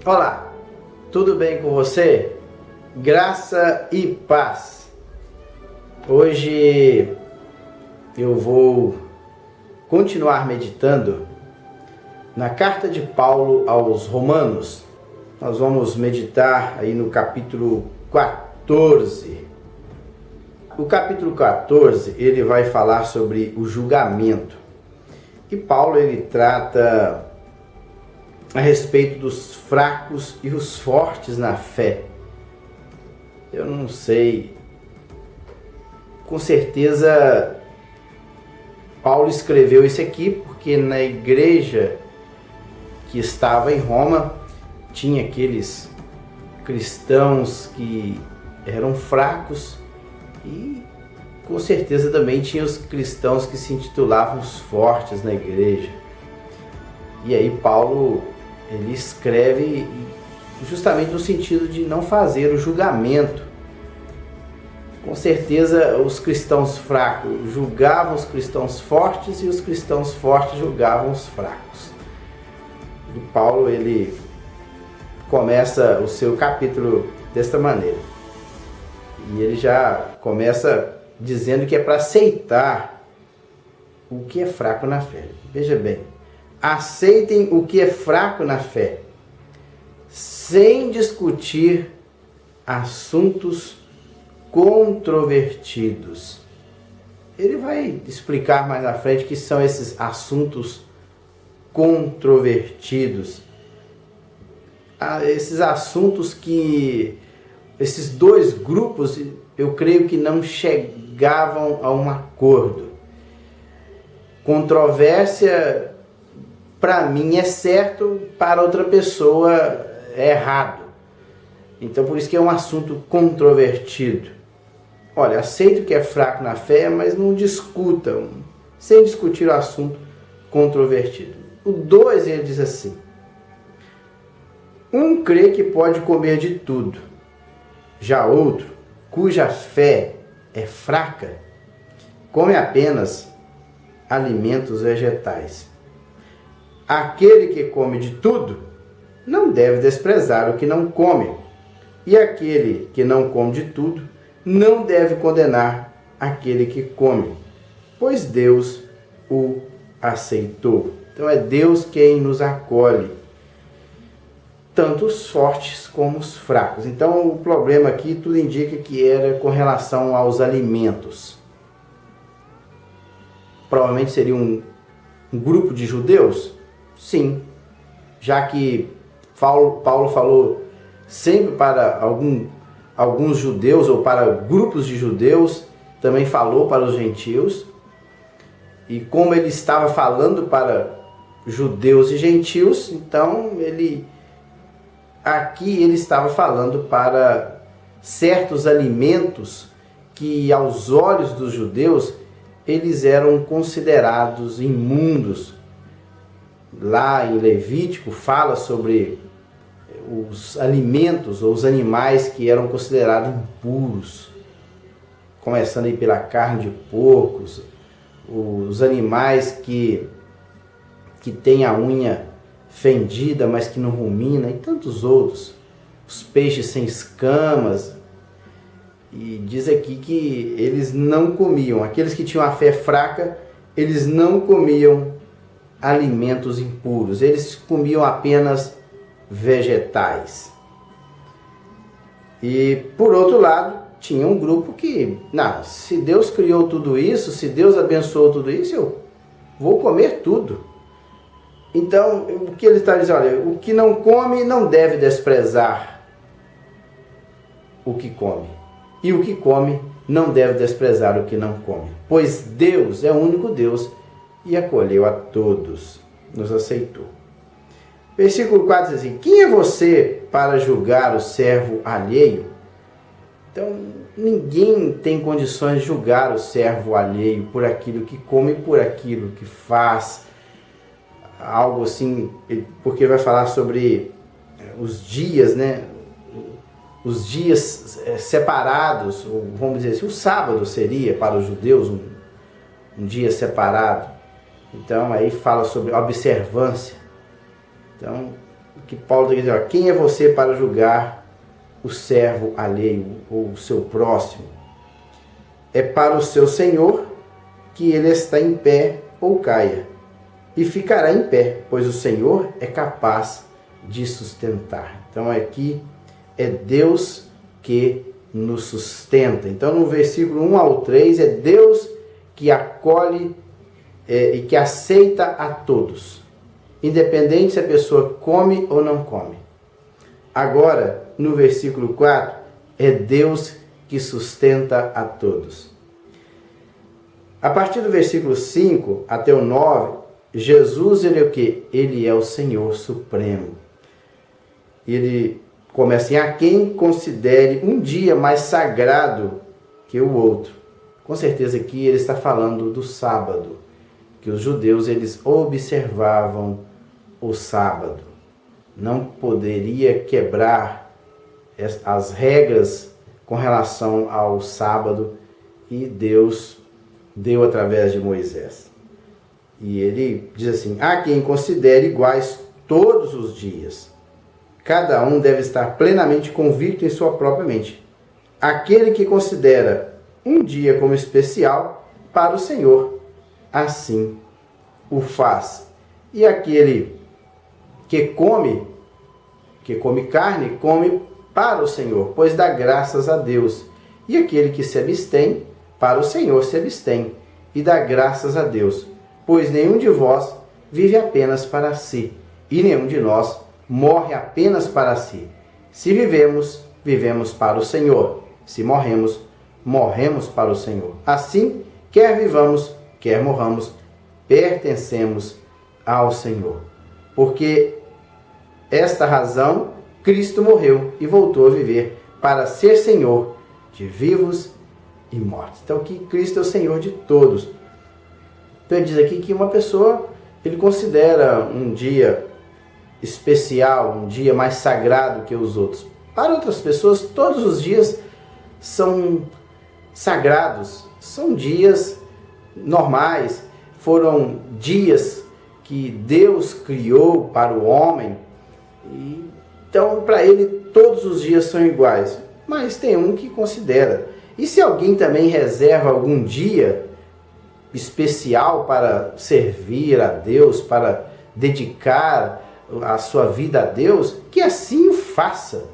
Olá, tudo bem com você? Graça e paz. Hoje eu vou continuar meditando na carta de Paulo aos Romanos. Nós vamos meditar aí no capítulo 14. O capítulo 14, ele vai falar sobre o julgamento. E Paulo, ele trata a respeito dos fracos e os fortes na fé. Eu não sei, com certeza Paulo escreveu isso aqui porque na igreja que estava em Roma tinha aqueles cristãos que eram fracos e com certeza também tinha os cristãos que se intitulavam os fortes na igreja. E aí Paulo, ele escreve justamente no sentido de não fazer o julgamento. Com certeza os cristãos fracos julgavam os cristãos fortes e os cristãos fortes julgavam os fracos. E Paulo, ele começa o seu capítulo desta maneira. E ele já começa dizendo que é para aceitar o que é fraco na fé. Veja bem, aceitem o que é fraco na fé, sem discutir assuntos controvertidos. Ele vai explicar mais à frente que são esses assuntos controvertidos. Esses assuntos que esses dois grupos, eu creio que não chegavam a um acordo. Controvérsia, para mim é certo, para outra pessoa é errado. Então por isso que é um assunto controvertido. Olha, aceito que é fraco na fé, mas não discutam, sem discutir o assunto controvertido. O 2, ele diz assim: um crê que pode comer de tudo, já outro, cuja fé é fraca, come apenas alimentos vegetais. Aquele que come de tudo não deve desprezar o que não come, e aquele que não come de tudo não deve condenar aquele que come, pois Deus o aceitou. Então é Deus quem nos acolhe, tanto os fortes como os fracos. Então o problema aqui, tudo indica que era com relação aos alimentos. Provavelmente seria um grupo de judeus? Sim, já que Paulo falou sempre para alguns judeus ou para grupos de judeus, também falou para os gentios. E como ele estava falando para judeus e gentios, então aqui ele estava falando para certos alimentos que aos olhos dos judeus eles eram considerados imundos. Lá em Levítico fala sobre os alimentos ou os animais que eram considerados impuros, começando aí pela carne de porcos, os animais que têm a unha fendida, mas que não rumina, e tantos outros, os peixes sem escamas. E diz aqui que eles não comiam, aqueles que tinham a fé fraca, eles não comiam alimentos impuros, eles comiam apenas vegetais. E por outro lado, tinha um grupo que, não, se Deus criou tudo isso, se Deus abençoou tudo isso, eu vou comer tudo. Então, o que ele está dizendo? Olha, o que não come não deve desprezar o que come. E o que come não deve desprezar o que não come. Pois Deus é o único Deus e acolheu a todos, nos aceitou. Versículo 4 diz assim: quem é você para julgar o servo alheio? Então, ninguém tem condições de julgar o servo alheio por aquilo que come e por aquilo que faz. Algo assim, porque vai falar sobre os dias, né? Os dias separados, ou vamos dizer assim, o sábado seria para os judeus um dia separado. Então aí fala sobre observância. Então, que Paulo está dizendo, quem é você para julgar o servo alheio ou o seu próximo? É para o seu Senhor que ele está em pé ou caia, e ficará em pé, pois o Senhor é capaz de sustentar. Então aqui é Deus que nos sustenta. Então no versículo 1 ao 3 é Deus que acolhe e que aceita a todos, independente se a pessoa come ou não come. Agora, no versículo 4, é Deus que sustenta a todos. A partir do versículo 5 até o 9, Jesus, ele é o quê? Ele é o Senhor Supremo. Ele começa assim, a quem considere um dia mais sagrado que o outro. Com certeza aqui ele está falando do sábado, que os judeus eles observavam o sábado. Não poderia quebrar as regras com relação ao sábado, e Deus deu através de Moisés. E ele diz assim, há quem considere iguais todos os dias. Cada um deve estar plenamente convicto em sua própria mente. Aquele que considera um dia como especial para o Senhor, assim o faz. E aquele que come carne, come para o Senhor, pois dá graças a Deus. E aquele que se abstém, para o Senhor se abstém, e dá graças a Deus. Pois nenhum de vós vive apenas para si, e nenhum de nós morre apenas para si. Se vivemos, vivemos para o Senhor. Se morremos, morremos para o Senhor. Assim, quer vivamos, quer morramos, pertencemos ao Senhor. Porque esta razão, Cristo morreu e voltou a viver para ser Senhor de vivos e mortos. Então, que Cristo é o Senhor de todos. Então, ele diz aqui que uma pessoa, ele considera um dia especial, um dia mais sagrado que os outros. Para outras pessoas, todos os dias são sagrados, são dias normais, foram dias que Deus criou para o homem, e então para ele todos os dias são iguais, mas tem um que considera. E se alguém também reserva algum dia especial para servir a Deus, para dedicar a sua vida a Deus, que assim o faça.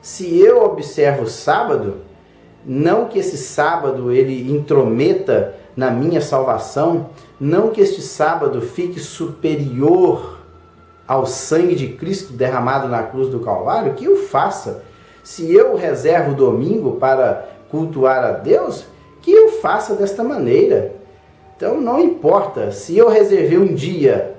Se eu observo o sábado, não que esse sábado ele intrometa na minha salvação, não que este sábado fique superior ao sangue de Cristo derramado na cruz do Calvário, que eu faça. Se eu reservo o domingo para cultuar a Deus, que eu faça desta maneira. Então não importa se eu reservei um dia,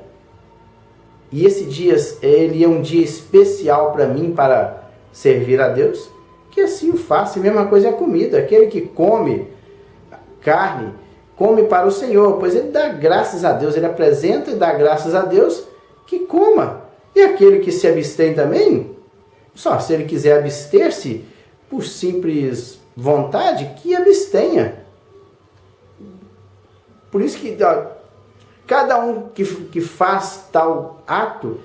e esse dia ele é um dia especial para mim para servir a Deus, que assim o faça. A mesma coisa é a comida. Aquele que come carne, come para o Senhor, pois ele dá graças a Deus, ele apresenta e dá graças a Deus, que coma. E aquele que se abstém também, só se ele quiser abster-se por simples vontade, que abstenha. Por isso que cada um que faz tal ato,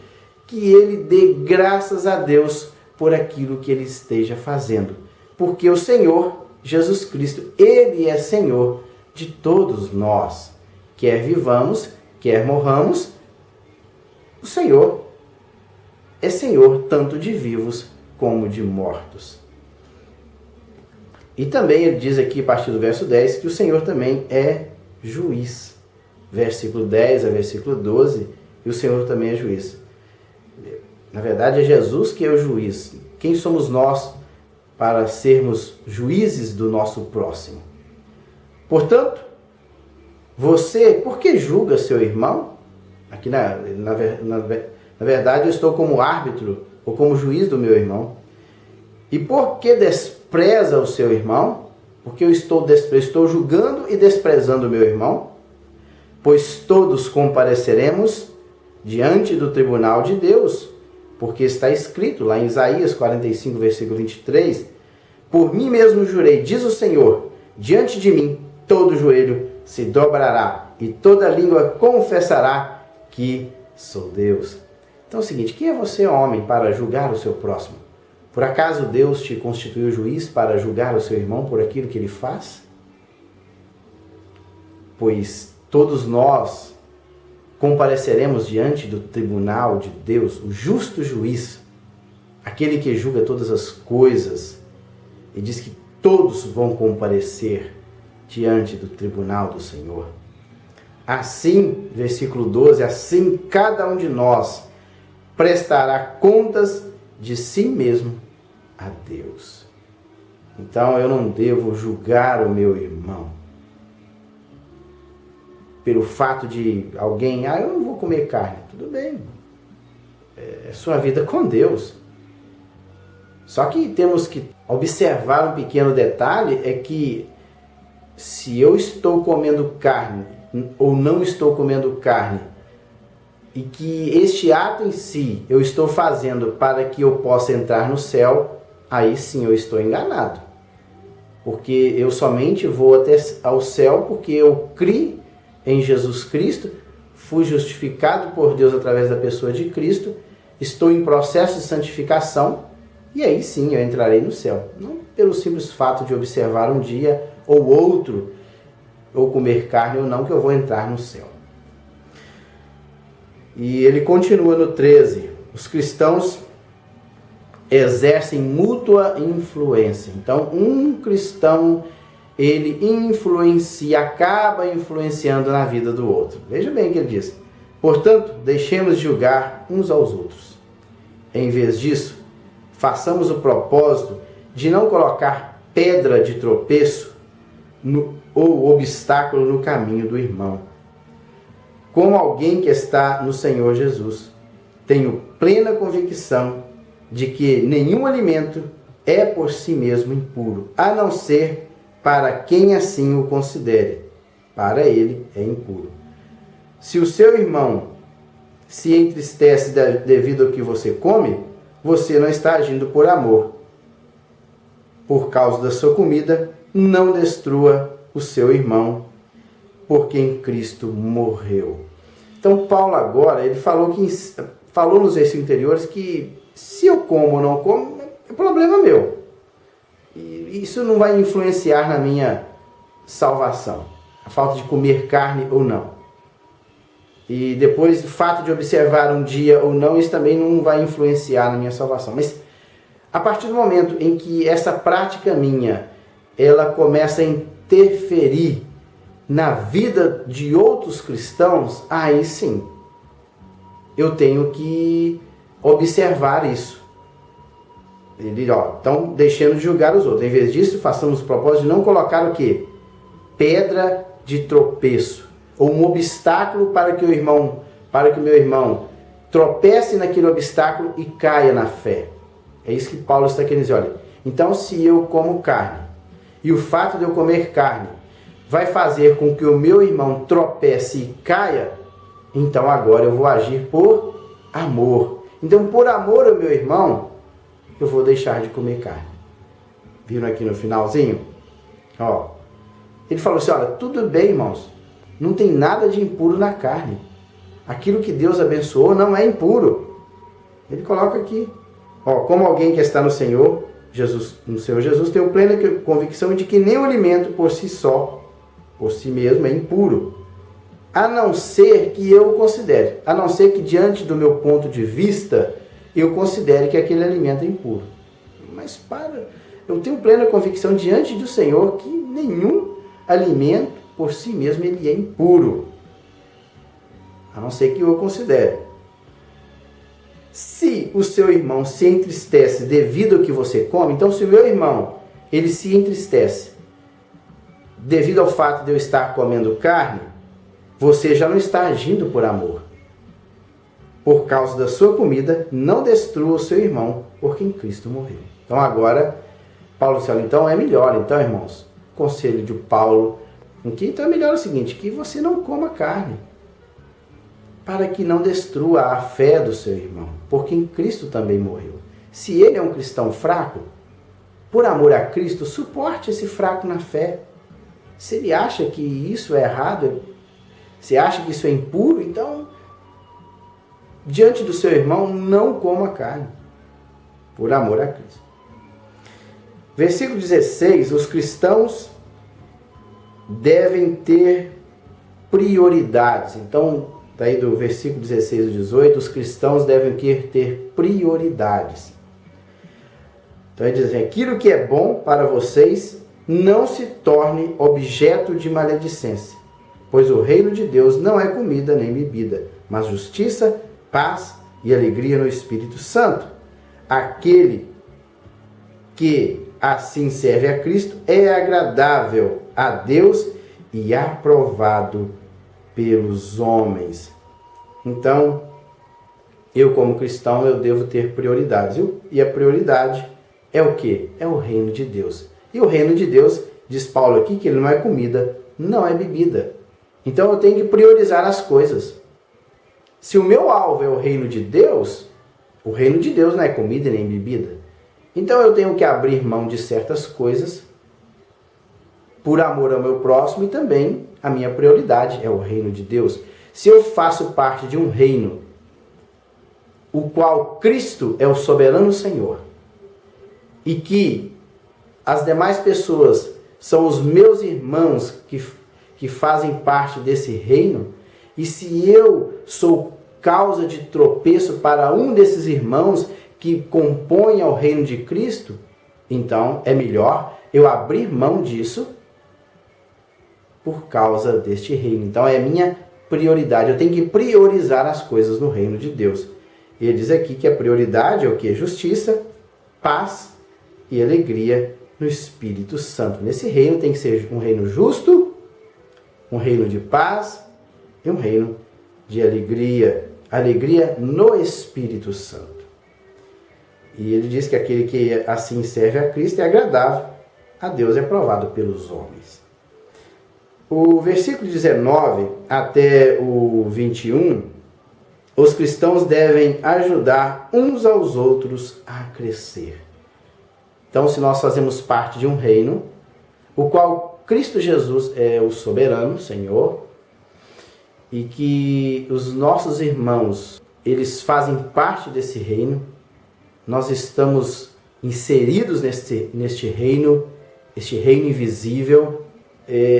que ele dê graças a Deus por aquilo que ele esteja fazendo. Porque o Senhor, Jesus Cristo, ele é Senhor de todos nós. Quer vivamos, quer morramos, o Senhor é Senhor tanto de vivos como de mortos. E também ele diz aqui, a partir do verso 10, que o Senhor também é juiz. Versículo 10 a versículo 12, e o Senhor também é juiz. Na verdade, é Jesus que é o juiz. Quem somos nós para sermos juízes do nosso próximo? Portanto, você, por que julga seu irmão? Aqui na verdade, eu estou como árbitro ou como juiz do meu irmão. E por que despreza o seu irmão? Porque eu estou julgando e desprezando o meu irmão? Pois todos compareceremos diante do tribunal de Deus, porque está escrito lá em Isaías 45, versículo 23, por mim mesmo jurei, diz o Senhor, diante de mim todo joelho se dobrará e toda língua confessará que sou Deus. Então é o seguinte, quem é você, homem, para julgar o seu próximo? Por acaso Deus te constituiu juiz para julgar o seu irmão por aquilo que ele faz? Pois todos nós compareceremos diante do tribunal de Deus, o justo juiz, aquele que julga todas as coisas, e diz que todos vão comparecer diante do tribunal do Senhor. Assim, versículo 12, assim cada um de nós prestará contas de si mesmo a Deus. Então eu não devo julgar o meu irmão pelo fato de alguém, eu não vou comer carne. Tudo bem, é sua vida com Deus. Só que temos que observar um pequeno detalhe, é que se eu estou comendo carne ou não estou comendo carne, e que este ato em si eu estou fazendo para que eu possa entrar no céu, aí sim eu estou enganado. Porque eu somente vou até ao céu porque eu criei em Jesus Cristo, fui justificado por Deus através da pessoa de Cristo, estou em processo de santificação, e aí sim eu entrarei no céu. Não pelo simples fato de observar um dia ou outro, ou comer carne ou não, que eu vou entrar no céu. E ele continua no 13. Os cristãos exercem mútua influência. Então, um cristão, ele influencia, acaba influenciando na vida do outro. Veja bem o que ele diz. Portanto, deixemos de julgar uns aos outros. Em vez disso, façamos o propósito de não colocar pedra de tropeço ou obstáculo no caminho do irmão. Como alguém que está no Senhor Jesus, tenho plena convicção de que nenhum alimento é por si mesmo impuro, a não ser para quem assim o considere. Para ele é impuro. Se o seu irmão se entristece devido ao que você come, você não está agindo por amor. Por causa da sua comida, não destrua o seu irmão, por quem Cristo morreu. Então Paulo agora, ele falou nos versículos anteriores que se eu como ou não como, é problema meu. E isso não vai influenciar na minha salvação. A falta de comer carne ou não. E depois o fato de observar um dia ou não, isso também não vai influenciar na minha salvação. Mas a partir do momento em que essa prática minha, ela começa a interferir na vida de outros cristãos, aí sim, eu tenho que observar isso. Ele, então, deixando de julgar os outros. Em vez disso, façamos o propósito de não colocar o quê? Pedra de tropeço, ou um obstáculo para que o meu irmão tropece naquele obstáculo e caia na fé. É isso que Paulo está querendo dizer. Olha, então se eu como carne, e o fato de eu comer carne vai fazer com que o meu irmão tropece e caia, então agora eu vou agir por amor. Então, por amor ao meu irmão, eu vou deixar de comer carne. Viram aqui no finalzinho? Ele falou assim, olha, tudo bem, irmãos, não tem nada de impuro na carne. Aquilo que Deus abençoou não é impuro. Ele coloca aqui, como alguém que está no Senhor Jesus, tenho plena convicção de que nem o alimento por si só, por si mesmo, é impuro. A não ser que eu considere, a não ser que diante do meu ponto de vista, eu considere que aquele alimento é impuro. Mas eu tenho plena convicção diante do Senhor que nenhum alimento por si mesmo ele é impuro. A não ser que eu considere. Se o seu irmão se entristece devido ao que você come, então se o meu irmão ele se entristece devido ao fato de eu estar comendo carne, você já não está agindo por amor. Por causa da sua comida, não destrua o seu irmão, por quem Cristo morreu. Então agora, Paulo disse, então é melhor, então irmãos, conselho de Paulo, então é melhor o seguinte, que você não coma carne, para que não destrua a fé do seu irmão, por quem Cristo também morreu. Se ele é um cristão fraco, por amor a Cristo, suporte esse fraco na fé. Se ele acha que isso é errado, se acha que isso é impuro, então diante do seu irmão, não coma carne, por amor a Cristo. Versículo 16, os cristãos devem ter prioridades. Então, daí do versículo 16 e 18, os cristãos devem ter prioridades. Então ele diz assim, aquilo que é bom para vocês não se torne objeto de maledicência, pois o reino de Deus não é comida nem bebida, mas justiça, paz e alegria no Espírito Santo. Aquele que assim serve a Cristo é agradável a Deus e aprovado pelos homens. Então, eu como cristão, eu devo ter prioridades. E a prioridade é o quê? É o reino de Deus. E o reino de Deus, diz Paulo aqui, que ele não é comida, não é bebida. Então eu tenho que priorizar as coisas. Se o meu alvo é o reino de Deus não é comida nem bebida. Então eu tenho que abrir mão de certas coisas por amor ao meu próximo e também a minha prioridade é o reino de Deus. Se eu faço parte de um reino, o qual Cristo é o soberano Senhor, e que as demais pessoas são os meus irmãos que fazem parte desse reino, e se eu sou causa de tropeço para um desses irmãos que compõem o reino de Cristo, então é melhor eu abrir mão disso por causa deste reino. Então é a minha prioridade. Eu tenho que priorizar as coisas no reino de Deus. Ele diz aqui que a prioridade é o que? Justiça, paz e alegria no Espírito Santo. Nesse reino tem que ser um reino justo, um reino de paz e um reino de alegria. Alegria no Espírito Santo. E ele diz que aquele que assim serve a Cristo é agradável a Deus, é aprovado pelos homens. O versículo 19 até o 21, os cristãos devem ajudar uns aos outros a crescer. Então, se nós fazemos parte de um reino, o qual Cristo Jesus é o soberano, Senhor, e que os nossos irmãos, eles fazem parte desse reino, nós estamos inseridos neste reino, este reino invisível.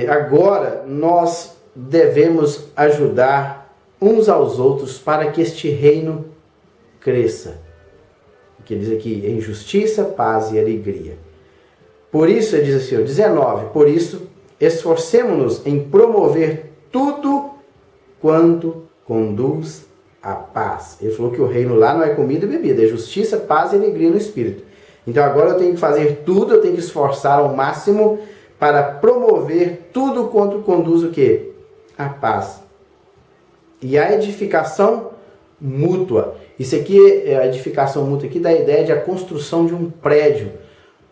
Agora, nós devemos ajudar uns aos outros para que este reino cresça. Que diz aqui, em justiça, paz e alegria. Por isso, ele diz assim, 19, por isso, esforcemo-nos em promover tudo quanto conduz à paz. Ele falou que o reino lá não é comida e bebida, é justiça, paz e alegria no Espírito. Então agora eu tenho que fazer tudo, eu tenho que esforçar ao máximo para promover tudo quanto conduz o quê? A paz. E a edificação mútua. Isso aqui, a edificação mútua aqui dá a ideia de a construção de um prédio,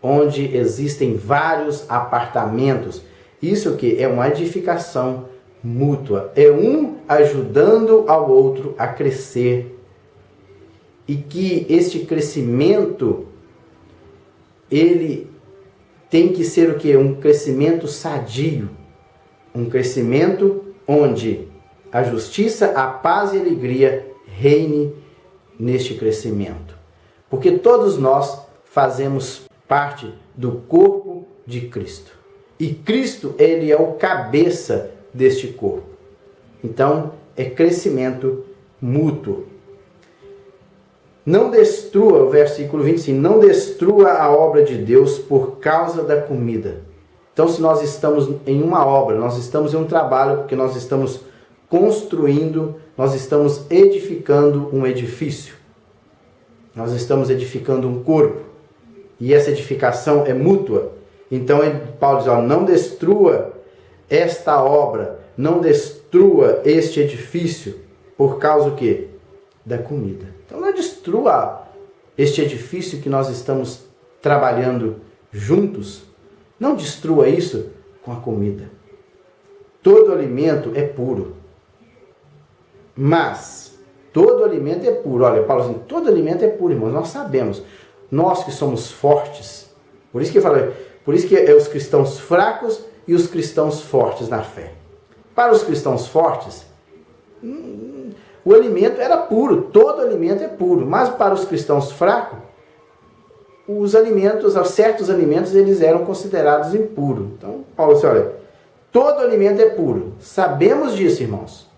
onde existem vários apartamentos. Isso aqui é uma edificação mútua. É um ajudando ao outro a crescer. E que este crescimento, ele tem que ser o quê? Um crescimento sadio. Um crescimento onde a justiça, a paz e a alegria reine neste crescimento. Porque todos nós fazemos parte do corpo de Cristo. E Cristo, ele é o cabeça deste corpo. Então, é crescimento mútuo. Não destrua, o versículo 25, não destrua a obra de Deus por causa da comida. Então, se nós estamos em uma obra, nós estamos em um trabalho, porque nós estamos construindo, nós estamos edificando um edifício. Nós estamos edificando um corpo. E essa edificação é mútua. Então, Paulo diz, não destrua esta obra, não destrua este edifício por causa do quê? Da comida. Então não destrua este edifício que nós estamos trabalhando juntos. Não destrua isso com a comida. Todo alimento é puro. Mas todo alimento é puro. Olha, Paulo assim, todo alimento é puro, irmãos. Nós sabemos. Nós que somos fortes. Por isso que eu falei, por isso que é os cristãos fracos e os cristãos fortes na fé. Para os cristãos fortes, o alimento era puro, todo alimento é puro, mas para os cristãos fracos, certos alimentos, eles eram considerados impuros. Então, Paulo disse, olha, todo alimento é puro, sabemos disso, irmãos,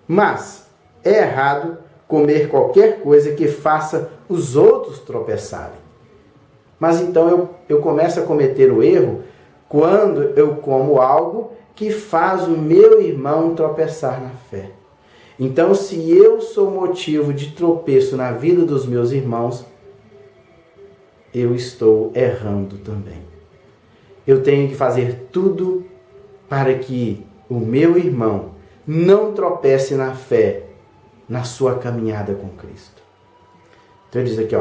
mas é errado comer qualquer coisa que faça os outros tropeçarem. Mas então eu começo a cometer o erro quando eu como algo que faz o meu irmão tropeçar na fé. Então, se eu sou motivo de tropeço na vida dos meus irmãos, eu estou errando também. Eu tenho que fazer tudo para que o meu irmão não tropece na fé, na sua caminhada com Cristo. Então ele diz aqui,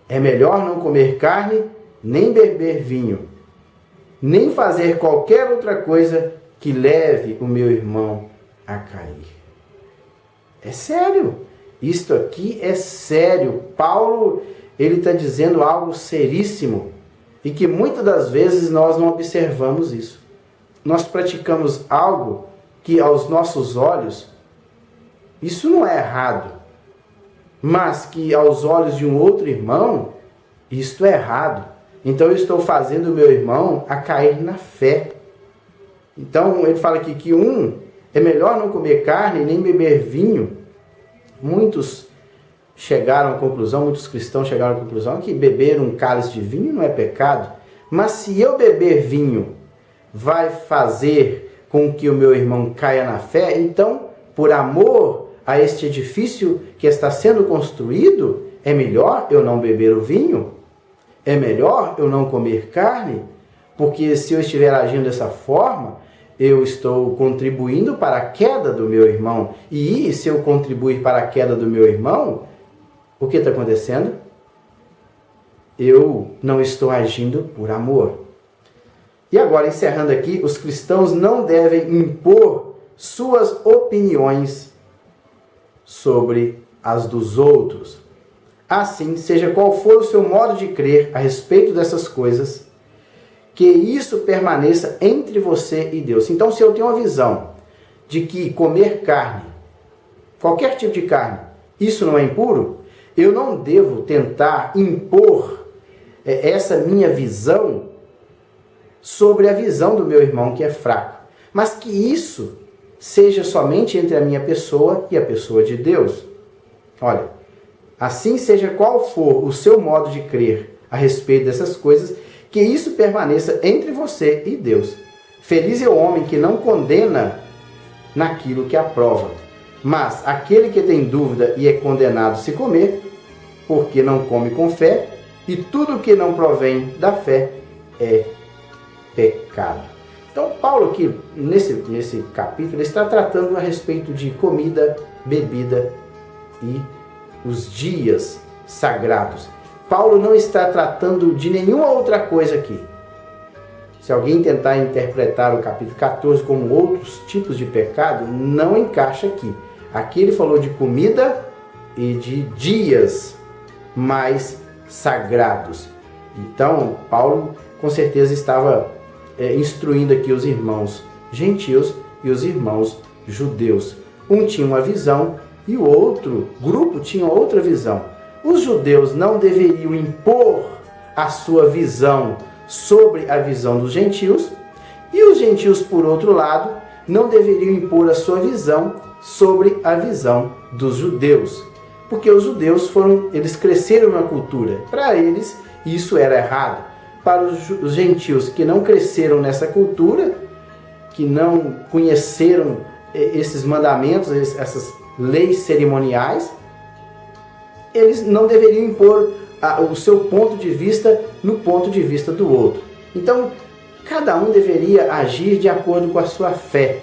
é melhor não comer carne, nem beber vinho, nem fazer qualquer outra coisa que leve o meu irmão a cair. É sério. Isto aqui é sério. Paulo, ele está dizendo algo seríssimo e que muitas das vezes nós não observamos isso. Nós praticamos algo que aos nossos olhos, isso não é errado, mas que aos olhos de um outro irmão, isto é errado. Então eu estou fazendo o meu irmão a cair na fé. Então ele fala aqui que é melhor não comer carne nem beber vinho. Muitos cristãos chegaram à conclusão que beber um cálice de vinho não é pecado. Mas se eu beber vinho vai fazer com que o meu irmão caia na fé, então, por amor a este edifício que está sendo construído, é melhor eu não beber o vinho? É melhor eu não comer carne? Porque se eu estiver agindo dessa forma, eu estou contribuindo para a queda do meu irmão. E se eu contribuir para a queda do meu irmão, o que está acontecendo? Eu não estou agindo por amor. E agora, encerrando aqui, os cristãos não devem impor suas opiniões sobre as dos outros. Assim, seja qual for o seu modo de crer a respeito dessas coisas, que isso permaneça entre você e Deus. Então, se eu tenho uma visão de que comer carne, qualquer tipo de carne, isso não é impuro, eu não devo tentar impor essa minha visão sobre a visão do meu irmão que é fraco. Mas que isso seja somente entre a minha pessoa e a pessoa de Deus. Olha, assim seja qual for o seu modo de crer a respeito dessas coisas, que isso permaneça entre você e Deus. Feliz é o homem que não condena naquilo que aprova, mas aquele que tem dúvida e é condenado se comer, porque não come com fé, e tudo que não provém da fé é pecado. Então, Paulo aqui, nesse capítulo, ele está tratando a respeito de comida, bebida e os dias sagrados. Paulo não está tratando de nenhuma outra coisa aqui. Se alguém tentar interpretar o capítulo 14 como outros tipos de pecado, não encaixa aqui. Aqui ele falou de comida e de dias mais sagrados. Então, Paulo com certeza estava instruindo aqui os irmãos gentios e os irmãos judeus. Um tinha uma visão e o outro grupo tinha outra visão. Os judeus não deveriam impor a sua visão sobre a visão dos gentios, e os gentios, por outro lado, não deveriam impor a sua visão sobre a visão dos judeus. Porque os judeus eles cresceram na cultura. Para eles, isso era errado. Para os gentios que não cresceram nessa cultura, que não conheceram esses mandamentos, essas leis cerimoniais, eles não deveriam impor o seu ponto de vista no ponto de vista do outro. Então, cada um deveria agir de acordo com a sua fé,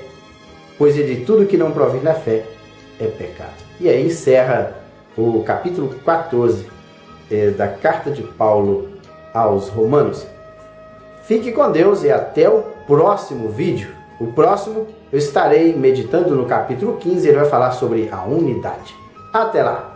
pois de tudo que não provém da fé é pecado. E aí encerra o capítulo 14 da carta de Paulo aos Romanos. Fique com Deus e até o próximo vídeo. O próximo eu estarei meditando no capítulo 15, ele vai falar sobre a unidade. Até lá!